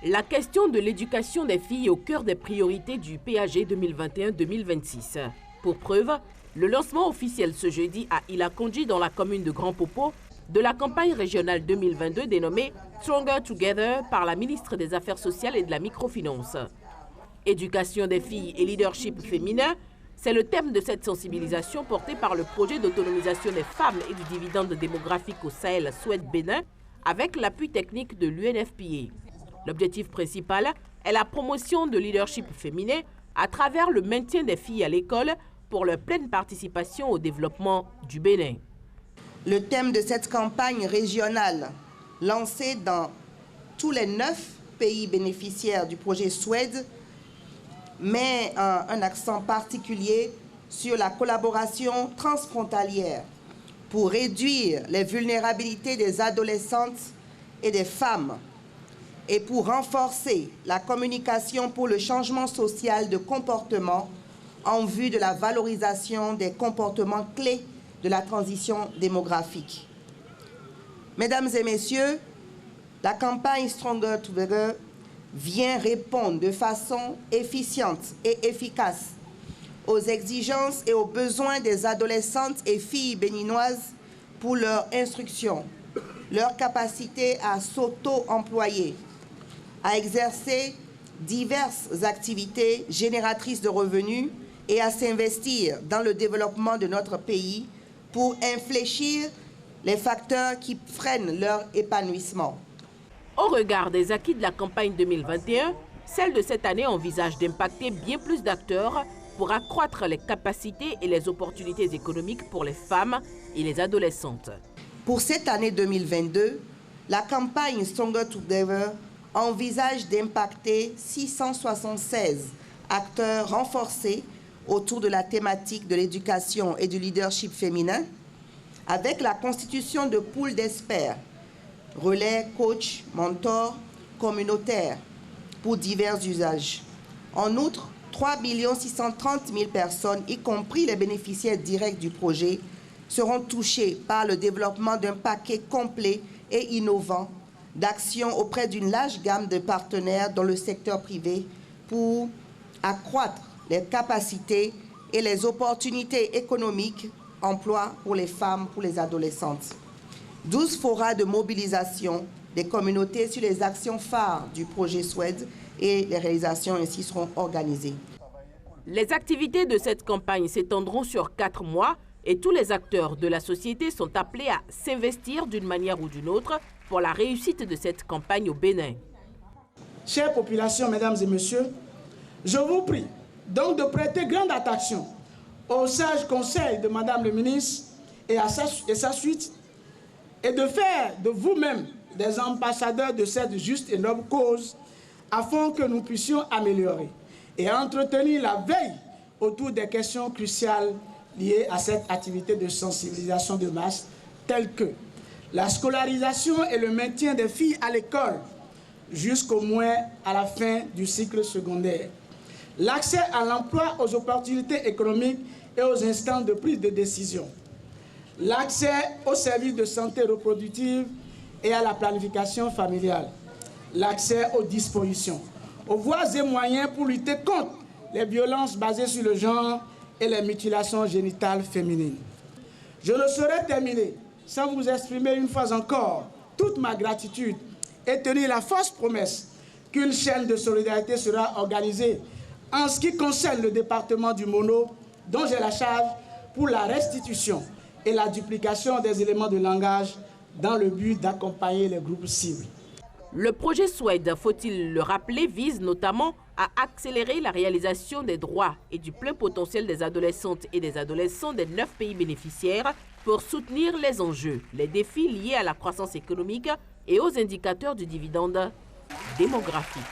La question de l'éducation des filles est au cœur des priorités du PAG 2021-2026. Pour preuve, le lancement officiel ce jeudi à Ilakondji dans la commune de Grand Popo de la campagne régionale 2022 dénommée Stronger Together par la ministre des Affaires sociales et de la microfinance. Éducation des filles et leadership féminin, c'est le thème de cette sensibilisation portée par le projet d'autonomisation des femmes et du dividende démographique au Sahel Suède-Bénin avec l'appui technique de l'UNFPA. L'objectif principal est la promotion de leadership féminin à travers le maintien des filles à l'école pour leur pleine participation au développement du Bénin. Le thème de cette campagne régionale, lancée dans tous les 9 pays bénéficiaires du projet Suède, met un accent particulier sur la collaboration transfrontalière pour réduire les vulnérabilités des adolescentes et des femmes et pour renforcer la communication pour le changement social de comportement en vue de la valorisation des comportements clés de la transition démographique. Mesdames et messieurs, la campagne Stronger Together vient répondre de façon efficiente et efficace aux exigences et aux besoins des adolescentes et filles béninoises pour leur instruction, leur capacité à s'auto-employer, à exercer diverses activités génératrices de revenus et à s'investir dans le développement de notre pays pour infléchir les facteurs qui freinent leur épanouissement. Au regard des acquis de la campagne 2021, celle de cette année envisage d'impacter bien plus d'acteurs pour accroître les capacités et les opportunités économiques pour les femmes et les adolescentes. Pour cette année 2022, la campagne Stronger Together envisage d'impacter 676 acteurs renforcés autour de la thématique de l'éducation et du leadership féminin, avec la constitution de pools d'experts, relais, coachs, mentors, communautaires, pour divers usages. En outre, 3 630 000 personnes, y compris les bénéficiaires directs du projet, seront touchées par le développement d'un paquet complet et innovant d'actions auprès d'une large gamme de partenaires dans le secteur privé pour accroître les capacités et les opportunités économiques, emploi pour les femmes, pour les adolescentes. 12 forats de mobilisation des communautés sur les actions phares du projet Suède et les réalisations ainsi seront organisées. Les activités de cette campagne s'étendront sur 4 mois et tous les acteurs de la société sont appelés à s'investir d'une manière ou d'une autre pour la réussite de cette campagne au Bénin. Chères populations, mesdames et messieurs, je vous prie donc de prêter grande attention aux sages conseils de Madame le ministre et sa suite et de faire de vous-même des ambassadeurs de cette juste et noble cause afin que nous puissions améliorer et entretenir la veille autour des questions cruciales liées à cette activité de sensibilisation de masse telles que la scolarisation et le maintien des filles à l'école jusqu'au moins à la fin du cycle secondaire, l'accès à l'emploi, aux opportunités économiques et aux instances de prise de décision, l'accès aux services de santé reproductive et à la planification familiale, l'accès aux dispositions, aux voies et moyens pour lutter contre les violences basées sur le genre et les mutilations génitales féminines. Je ne saurais terminer sans vous exprimer une fois encore toute ma gratitude et tenir la fausse promesse qu'une chaîne de solidarité sera organisée en ce qui concerne le département du Mono, dont j'ai la charge pour la restitution et la duplication des éléments de langage dans le but d'accompagner les groupes cibles. Le projet Suède, faut-il le rappeler, vise notamment à accélérer la réalisation des droits et du plein potentiel des adolescentes et des adolescents des 9 pays bénéficiaires pour soutenir les enjeux, les défis liés à la croissance économique et aux indicateurs du dividende démographique.